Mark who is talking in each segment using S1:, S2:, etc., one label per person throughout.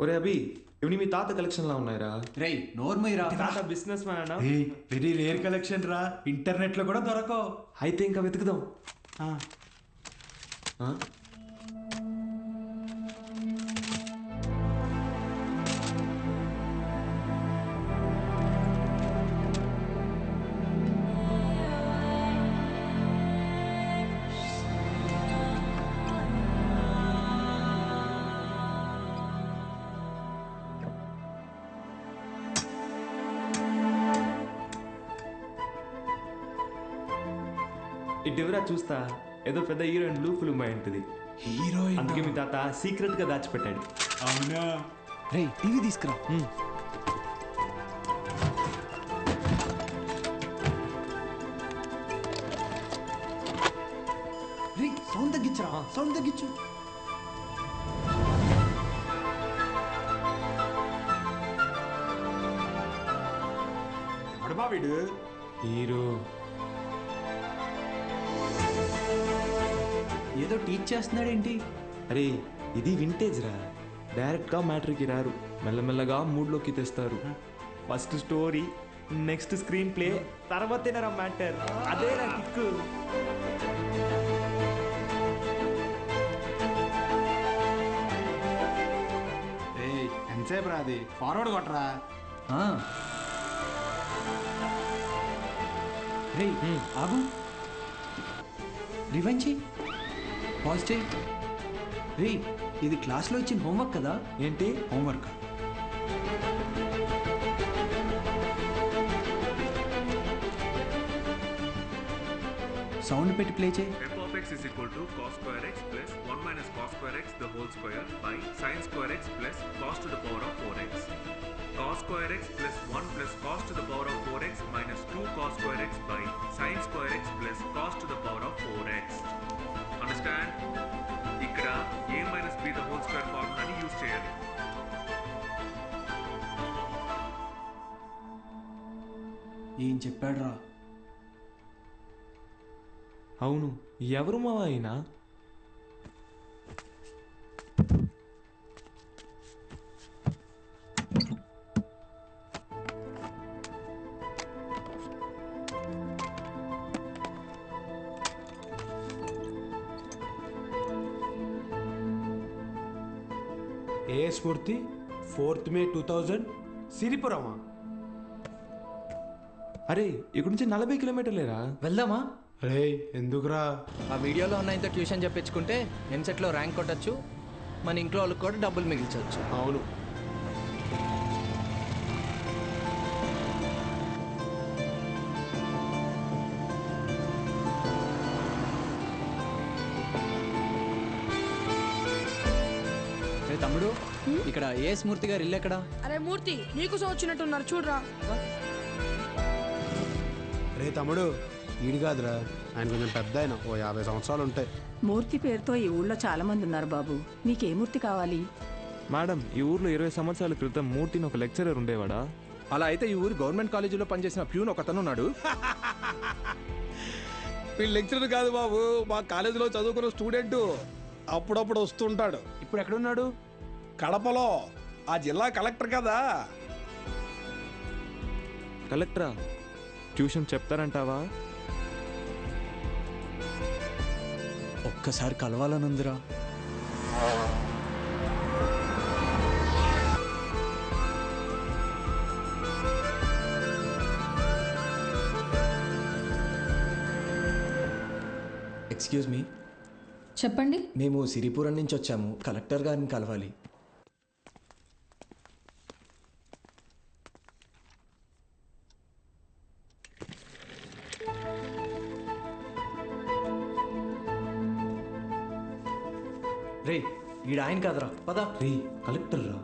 S1: ఒరే అభి ఇవన్నీ మీ తాత కలెక్షన్ లా ఉన్నాయిరా.
S2: రేయ్ నోర్మయ్యరా.
S1: తాత బిజినెస్ మ్యాన్ అన్నా.
S2: వెరీ రేర్ కలెక్షన్ రా, ఇంటర్నెట్ లో కూడా దొరకవు.
S1: అయితే ఇంకా వెతుకుదాం. ఆ? ఇటువరా చూస్తా, ఏదో పెద్ద హీరోయిన్ బ్లూ ఫిల్మ్ అయి ఉంటుంది.
S2: హీరోయిన్
S1: అందుకే మీ తాత సీక్రెట్ గా దాచిపెట్టాడు.
S2: అవునా? రేయ్ టీవీ తీసుకురా. రేయ్ సౌండ్ తగ్గించరా, సౌండ్ తగ్గించు. ఎవడు బా వీడు?
S1: హీరో
S2: ఏదో టీచ్ చేస్తున్నాడేంటి?
S1: అరే ఇది వింటేజ్ రా, డైరెక్ట్ గా మ్యాటర్కి రారు, మెల్లమెల్లగా మూడ్లోకి తెస్తారు. First story, next screenplay, తర్వాతేనా మ్యాటర్. అదే నా కిక్కు.
S3: ఎంతసేపు రా అది, ఫార్వర్డ్ కొట్టరా.
S2: రేయ్ ఆగు, రివెంజ్ చెయ్యి, పాజ్ చెయ్యి. రేయ్ ఇది క్లాస్లో ఇచ్చిన హోంవర్క్ కదా?
S1: ఏంటి
S2: హోంవర్క్. సౌండ్ పెట్టి ప్లే చేయి.
S4: f of x is equal to cos square x plus 1 minus cos square x the whole square by sin square x plus cos to the power of 4x. Cos square x plus 1 plus cos to the power of 4x minus 2 cos square x by sin square x plus cos to the power of 4x. Understand? ఇక్కడ a minus b the whole square ఫార్ములాని use చేయాలి.
S2: ఏం చెప్పాడు రా?
S1: అవును, ఎవరు మావా అయినా?
S3: ఏ స్ఫూర్తి 4th May 2000 సిరిపురమా?
S1: అరే ఇక్కడ నుంచి 40 కిలోమీటర్లేరా.
S5: వెళ్దామా?
S3: రే ఎందుకురా?
S5: ఆ వీడియోలో ఉన్న ఇంత ట్యూషన్ చెప్పించుకుంటే ఎంసెట్లో ర్యాంక్ కొట్టచ్చు, మన ఇంట్లో వాళ్ళకి కూడా డబ్బులు మిగిల్చవచ్చు.
S3: అవును.
S5: రే తమ్ముడు, ఇక్కడ ఏ స్మూర్తి గారు ఇల్లు ఎక్కడా?
S6: అరే మూర్తి, నీకోసం వచ్చినట్టున్నారు చూడరా.
S3: రే తమ్ముడు, ఈడు కాదురా, ఆయన కొంచెం పెద్ద ఆయన, ఓ 50 సంవత్సరాలు ఉంటాయి.
S7: మూర్తి పేరుతో ఈ ఊళ్ళో చాలా మంది ఉన్నారు బాబు. నీకే మూర్తి కావాలి?
S1: మేడం, ఈ ఊర్లో 20 సంవత్సరాల క్రితం మూర్తిని ఒక లెక్చరర్ ఉండేవాడా?
S8: అలా అయితే ఈ ఊరు గవర్నమెంట్ కాలేజీలో పనిచేసిన ప్యూన్ ఒకతను ఉన్నాడు. వీళ్ళు లెక్చరర్ కాదు బాబు, మా కాలేజీలో చదువుకున్న స్టూడెంట్. అప్పుడప్పుడు వస్తుంటాడు.
S2: ఇప్పుడు ఎక్కడున్నాడు?
S8: కడపలో, ఆ జిల్లా కలెక్టర్ కదా.
S1: కలెక్టరా? ట్యూషన్ చెప్తారంటావా?
S2: ఒక్కసారి కలవాలనుందిరా.
S5: ఎక్స్క్యూజ్ మీ,
S9: చెప్పండి.
S5: మేము సిరిపురం నుంచి వచ్చాము, కలెక్టర్ గారిని కలవాలి. రే ఈడ ఆయన కాదురా, పద.
S1: రే కలెక్టర్ రా.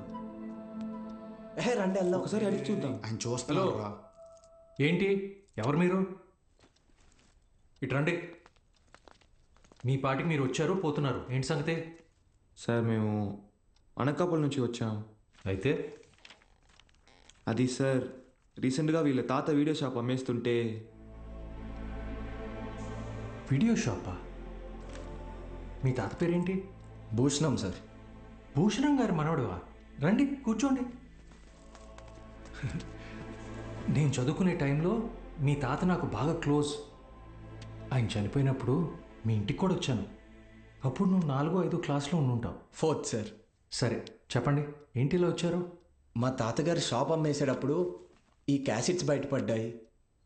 S5: రండి వెళ్దాం.
S1: ఒకసారి అడిగి చూద్దాం.
S3: ఆయన చూస్తున్నాడు రా.
S10: ఏంటి, ఎవరు మీరు? ఇటు రండి. మీ పాటికి మీరు వచ్చారు పోతున్నారు, ఏంటి సంగతి?
S1: సార్ మేము అనకాపల్లి నుంచి వచ్చాం.
S10: అయితే
S1: అది సార్, రీసెంట్గా వీళ్ళ తాత వీడియో షాప్ అమ్మేస్తుంటే.
S10: వీడియో షాపా? మీ తాత పేరేంటి?
S5: భూషణం సార్.
S10: భూషణం గారు మనవడువా? రండి కూర్చోండి. నేను చదువుకునే టైంలో మీ తాత నాకు బాగా క్లోజ్. ఆయన చనిపోయినప్పుడు మీ ఇంటికి కూడా వచ్చాను. అప్పుడు నువ్వు 4వ 5వ క్లాస్లో ఉండుంటావు.
S5: 4th sir.
S10: సరే చెప్పండి, ఏంటి ఇలా వచ్చారు?
S5: మా తాతగారి షాప్ అమ్మేసేటప్పుడు ఈ క్యాసెట్స్ బయటపడ్డాయి.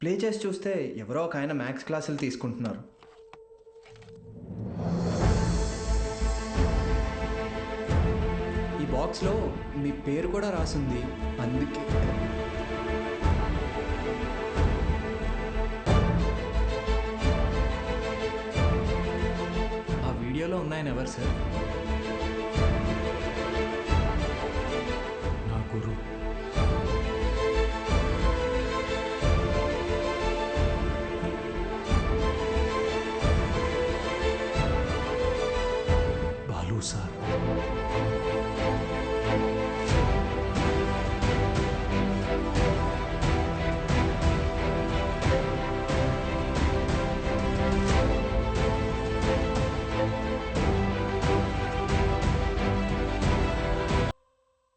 S5: ప్లే చేసి చూస్తే ఎవరో ఒక ఆయన మ్యాథ్స్ క్లాసులు తీసుకుంటున్నారు. ఈ బాక్స్లో మీ పేరు కూడా రాసింది, అందుకే. ఆ వీడియోలో ఉన్నాయని ఎవరు సార్?
S10: నా గురువు. బాలు సార్.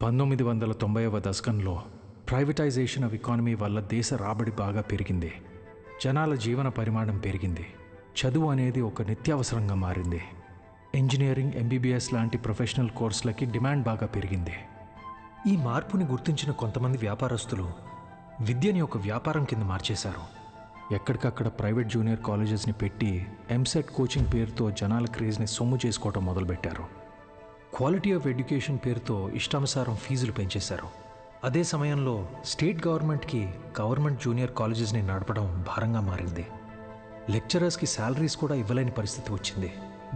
S10: పంతొమ్మిది 1990వ దశకంలో ప్రైవేటైజేషన్ ఆఫ్ ఎకానమీ వల్ల దేశ రాబడి బాగా పెరిగింది. జనాల జీవన పరిమాణం పెరిగింది. చదువు అనేది ఒక నిత్యావసరంగా మారింది. ఇంజనీరింగ్, ఎంబీబీఎస్ లాంటి ప్రొఫెషనల్ కోర్సులకి డిమాండ్ బాగా పెరిగింది. ఈ మార్పుని గుర్తించిన కొంతమంది వ్యాపారస్తులు విద్యని ఒక వ్యాపారం కింద మార్చేశారు. ఎక్కడికక్కడ ప్రైవేట్ జూనియర్ కాలేజెస్ని పెట్టి ఎంసెట్ కోచింగ్ పేరుతో జనాల క్రేజ్ని సొమ్ము చేసుకోవటం మొదలుపెట్టారు. క్వాలిటీ ఆఫ్ ఎడ్యుకేషన్ పేరుతో ఇష్టానుసారం ఫీజులు పెంచేశారు. అదే సమయంలో స్టేట్ గవర్నమెంట్కి గవర్నమెంట్ జూనియర్ కాలేజెస్ని నడపడం భారంగా మారింది. లెక్చరర్స్కి శాలరీస్ కూడా ఇవ్వలేని పరిస్థితి వచ్చింది.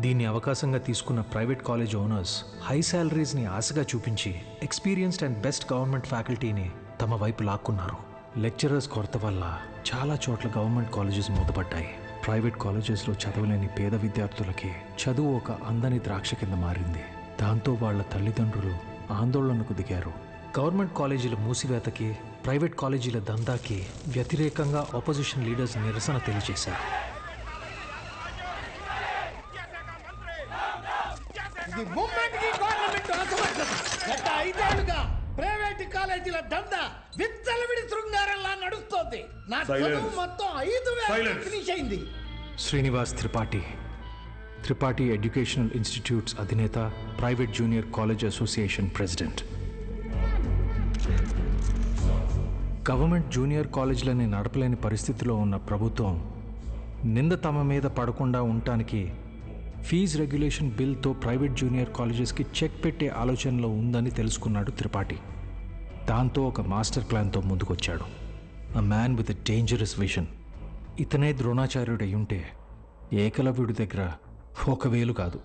S10: దీన్ని అవకాశంగా తీసుకున్న ప్రైవేట్ కాలేజ్ ఓనర్స్ హై శాలరీస్ని ఆశగా చూపించి ఎక్స్పీరియన్స్డ్ అండ్ బెస్ట్ గవర్నమెంట్ ఫ్యాకల్టీని తమ వైపు లాక్కున్నారు. లెక్చరర్స్ కొరత వల్ల చాలా చోట్ల గవర్నమెంట్ కాలేజెస్ మూతపడ్డాయి. ప్రైవేట్ కాలేజెస్లో చదవలేని పేద విద్యార్థులకి చదువు ఒక అందని ద్రాక్ష కింద మారింది. దాంతో వాళ్ళ తల్లిదండ్రులు ఆందోళనకు దిగారు. గవర్నమెంట్ కాలేజీల మూసివేతకి, ప్రైవేట్ కాలేజీల దందాకి వ్యతిరేకంగా ఆపోజిషన్ లీడర్స్ నిరసన తెలియజేశారు.
S8: ప్రైవేట్ కాలేజీల దందా విచ్చలవిడి శృంగారంలా నడుస్తోంది. నా చదువు మొత్తం 5,000 ఫినిష్ అయింది.
S10: శ్రీనివాస్ త్రిపాఠి ఎడ్యుకేషనల్ ఇన్స్టిట్యూట్స్ అధినేత, private junior college association president. Government junior కాలేజీలని నడపలేని పరిస్థితిలో ఉన్న ప్రభుత్వం నింద తమ మీద పడకుండా ఉండటానికి ఫీజు రెగ్యులేషన్ బిల్తో ప్రైవేట్ జూనియర్ కాలేజెస్కి చెక్ పెట్టే ఆలోచనలో ఉందని తెలుసుకున్నాడు త్రిపాఠి. దాంతో ఒక మాస్టర్ ప్లాన్తో ముందుకొచ్చాడు. A man with a dangerous vision. ఇతనే ద్రోణాచార్యుడు అయ్యుంటే ఏకలవ్యుడి దగ్గర 1,000 కాదు,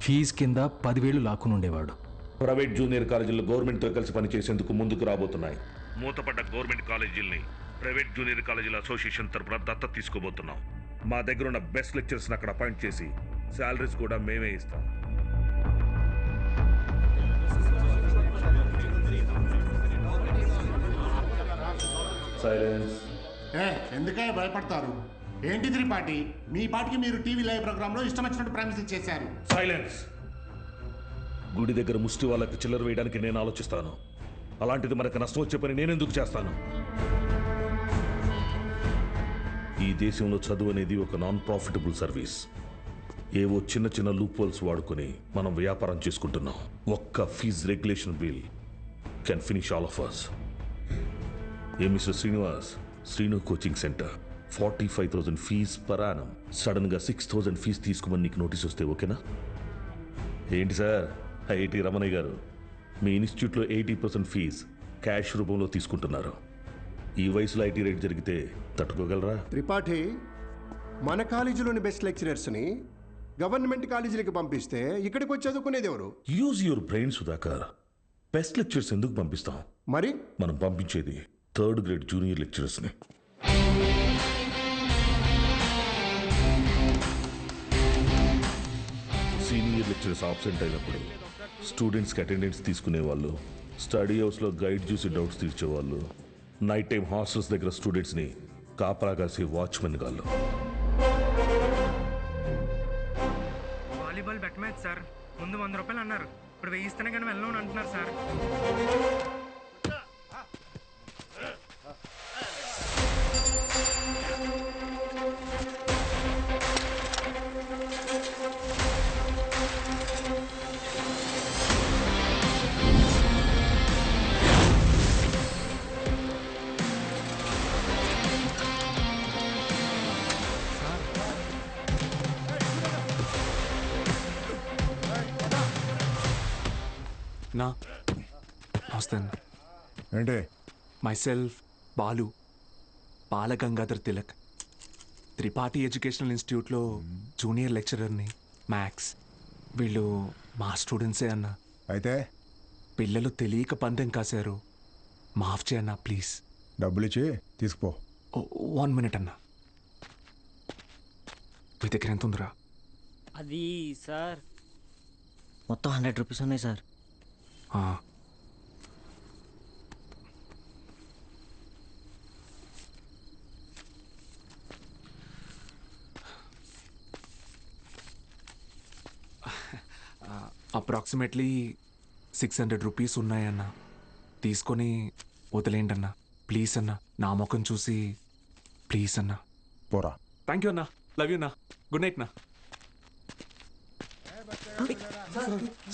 S10: ఫీజు కింద 10,000 లాక్కునుండేవాడు.
S9: ప్రైవేట్ జూనియర్ కాలేజీలు గవర్నమెంట్తో కలిసి పనిచేసేందుకు ముందుకు రాబోతున్నాయి. మూతపడ్డ గవర్నమెంట్ కాలేజీల్ని ప్రైవేట్ జూనియర్ కాలేజీల అసోసియేషన్ తరపున దత్తత తీసుకోబోతున్నాం. మా దగ్గర ఉన్న బెస్ట్ లెక్చర్స్ని అక్కడ అపాయింట్ చేసి శాలరీస్ కూడా మేమే ఇస్తాం. సైలెన్స్.
S11: ఎందుకయ్యా భయపడతారు? ఏంటి త్రిపాఠి, మీ పాటికి మీరు టీవీ లైవ్ ప్రోగ్రాంలో ఇష్టం వచ్చినట్టు ప్రామిస్ చేశారు.
S9: సైలెన్స్. గుడి దగ్గర ముష్టి వాళ్ళకి చిల్లర వేయడానికి నేను ఆలోచిస్తాను. అలాంటిది మనకు నష్టం వచ్చే పని నేనెందుకు చేస్తాను? ఈ దేశంలో చదువు అనేది ఒక నాన్ ప్రాఫిటబుల్ సర్వీస్. ఏవో చిన్న చిన్న లూప్ హోల్స్ వాడుకొని మనం వ్యాపారం చేసుకుంటున్నాం. ఒక్క fees regulation bill can finish all of us. A mister Srinivas, Srinu coaching center 45,000 fees per annum. సడన్గా 6,000 ఫీజు తీసుకోమని నీకు నోటీస్ వస్తే ఓకేనా? ఏంటి సార్, ఐఐటి రమణయ్య గారు, మీ ఇన్స్టిట్యూట్లో 80% ఫీజు క్యాష్ రూపంలో తీసుకుంటున్నారు. ఈ వయసులో ఐటీ రేట్ జరిగితే తట్టుకోగలరా?
S12: త్రిపాఠి, మన కాలేజీలోని బెస్ట్ లెక్చరర్స్ని గవర్నమెంట్ కాలేజీలకు పంపిస్తే ఇక్కడికి వచ్చి చదువుకునేది ఎవరు?
S9: Use your brain Sudhakar. Best lectures ఎందుకు పంపిస్తాం?
S12: మరి
S9: మనం పంపించేది 3rd గ్రేడ్ జూనియర్ లెక్చరర్స్ని. సీనియర్ లెక్చరర్స్ ఆబ్సెంట్ అయినప్పుడు స్టూడెంట్స్కి అటెండెన్స్ తీసుకునే వాళ్ళు, స్టడీ హౌస్లో గైడ్ చూసి డౌట్స్ తీర్చేవాళ్ళు, నైట్ టైం హాస్టల్స్ దగ్గర స్టూడెంట్స్ని కాపలా కాసే వాచ్మెన్ గాళ్ళు.
S13: వాలీబాల్ బెట్ మ్యాచ్ సార్, ముందు 100 రూపాయలు అన్నారు, ఇప్పుడు వేయిస్తేనే కానీ వెళ్ళను అంటున్నారు సార్.
S14: నా వస్తాను
S15: ఏంటి
S14: మైసెల్ఫ్ బాలు బాలగంగాధర్ తిలక్ త్రిపాఠి ఎడ్యుకేషనల్ ఇన్స్టిట్యూట్లో జూనియర్ లెక్చరర్ని మ్యాథ్స్. వీళ్ళు మా స్టూడెంట్సే అన్న.
S15: అయితే
S14: పిల్లలు తెలియక పందెం కాశారు, మాఫ్ చేయన్నా ప్లీజ్.
S15: డబ్బులు ఇచ్చి తీసుకుపో.
S14: 1 minute అన్న. మీ దగ్గర ఎంత ఉందిరా?
S16: అది సార్ మొత్తం 100 రూపీస్ ఉన్నాయి సార్.
S14: అప్రాక్సిమేట్లీ 600 రూపీస్ ఉన్నాయన్న. తీసుకొని వదిలేండి అన్న ప్లీజ్ అన్న. నా ముఖం చూసి ప్లీజ్ అన్న.
S15: పోరా.
S14: థ్యాంక్ యూ అన్న. లవ్ యూ అన్న. గుడ్ నైట్ నా.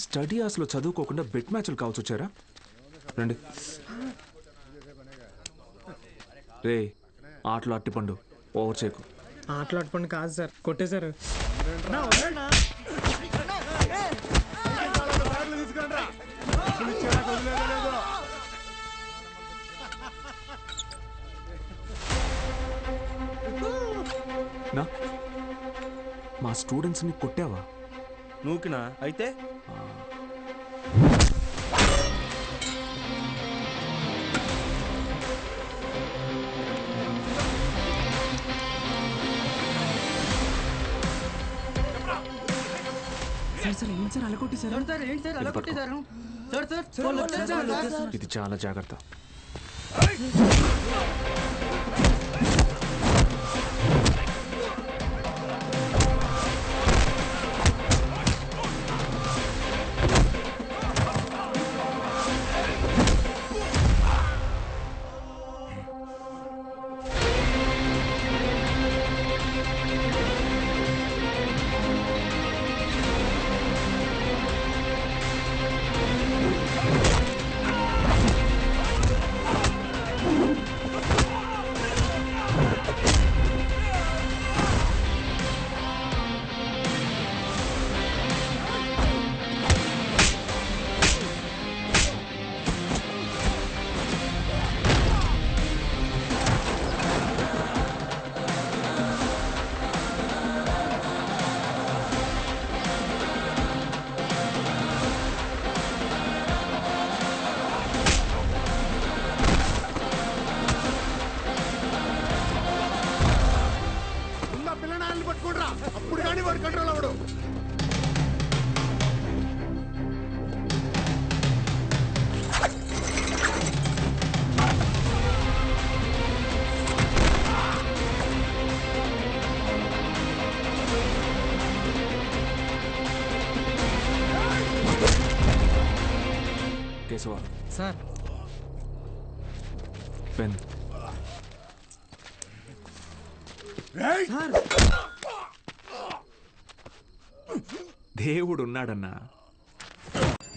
S14: స్టడీ అవర్స్లో చదువుకోకుండా బెట్ మ్యాచ్లు కావాల్సి వచ్చారా? రండి. రే ఆటలు అట్టిపండు ఓవర్ చేయకు.
S13: ఆటలు అట్టుపండి కాదు సార్, కొట్టేశారు.
S14: నా మా స్టూడెంట్స్ని కొట్టావా?
S16: నూకినా అయితే
S14: ఇది చాలా జాగ్రత్త.
S12: అప్పుడు కానీ వాడు కంట్రోల్ అవ్వడు.
S14: Keshava
S13: sir
S14: pen. దేవుడు ఉన్నాడన్నా.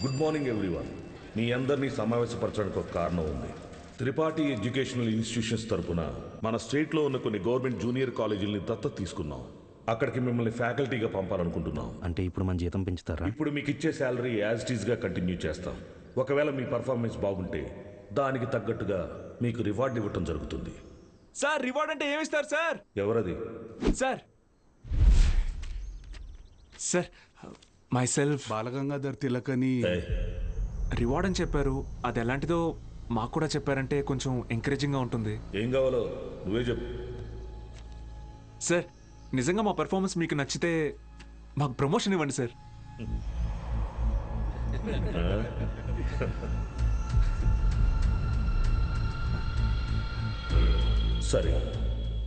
S9: Good morning everyone. మీ అందరినీ సమావేశపరచడానికి ఒక కారణం ఉంది. త్రిపాఠి ఎడ్యుకేషనల్ ఇన్స్టిట్యూషన్స్ తరపున మన స్టేట్లో ఉన్న కొన్ని గవర్నమెంట్ జూనియర్ కాలేజీలని దత్తత తీసుకున్నాం. అక్కడికి మిమ్మల్ని ఫ్యాకల్టీగా పంపాలనుకుంటున్నాం.
S16: అంటే ఇప్పుడు మన జీతం పెంచుతారా?
S9: ఇప్పుడు మీకు ఇచ్చే శాలరీ యాజ్ ఇట్ ఈస్గా కంటిన్యూ చేస్తాం. ఒకవేళ మీ పర్ఫార్మెన్స్ బాగుంటే దానికి తగ్గట్టుగా మీకు రివార్డ్ ఇవ్వటం జరుగుతుంది.
S14: సార్ రివార్డ్ అంటే ఏమిస్తారు సార్?
S9: ఎవరది?
S14: Sir sir myself
S2: Balagangadhar Tilak అని
S14: రివార్డ్ అని చెప్పారు. అది ఎలాంటిదో మాకు కూడా చెప్పారంటే కొంచెం ఎంకరేజింగ్గా ఉంటుంది.
S9: ఏం కావాలో నువ్వే చెప్పు.
S14: సార్ నిజంగా మా పెర్ఫార్మెన్స్ మీకు నచ్చితే మాకు ప్రమోషన్ ఇవ్వండి సార్.
S9: సరే,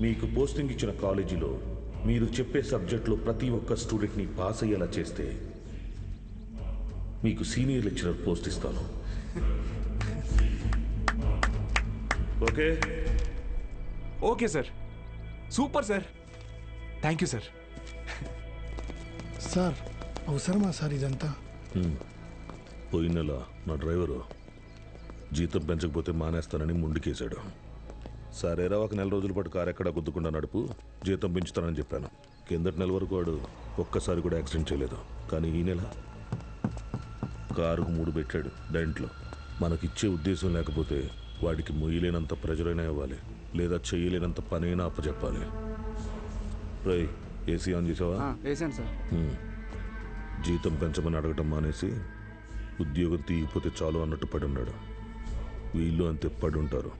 S9: మీకు పోస్టింగ్ ఇచ్చిన కాలేజీలో మీరు చెప్పే సబ్జెక్టులో ప్రతి ఒక్క స్టూడెంట్ని పాస్ అయ్యేలా చేస్తే మీకు సీనియర్ లెక్చరర్ పోస్ట్ ఇస్తాను. Okay?
S14: Okay sir, super sir, thank you sir.
S17: Sir అవసరమా సార్ ఇదంతా?
S9: పోయిన నెల నా డ్రైవరు జీతం పెంచకపోతే మానేస్తానని ముందుకేశాడు. సరేరా, ఒక నెల రోజుల పాటు కారు ఎక్కడా గుద్దుకుండా నడుపు, జీతం పెంచుతానని చెప్పాను. కిందటి నెల వరకు వాడు ఒక్కసారి కూడా యాక్సిడెంట్ చేయలేదు. కానీ ఈ నెల కారుకు 3 పెట్టాడు డెంట్లో. మనకిచ్చే ఉద్దేశం లేకపోతే వాడికి మొయ్యలేనంత ప్రెజర్ అయినా ఇవ్వాలి, లేదా చేయలేనంత పనైనా అప్పచెప్పాలి. రై, ఏసీ ఆన్ చేసావా?
S2: వేసాను సార్.
S9: జీతం పెంచమని అడగటం మానేసి ఉద్యోగం తీయకపోతే చాలు అన్నట్టు పడి ఉన్నాడు. వీళ్ళు అంతే పడి ఉంటారు.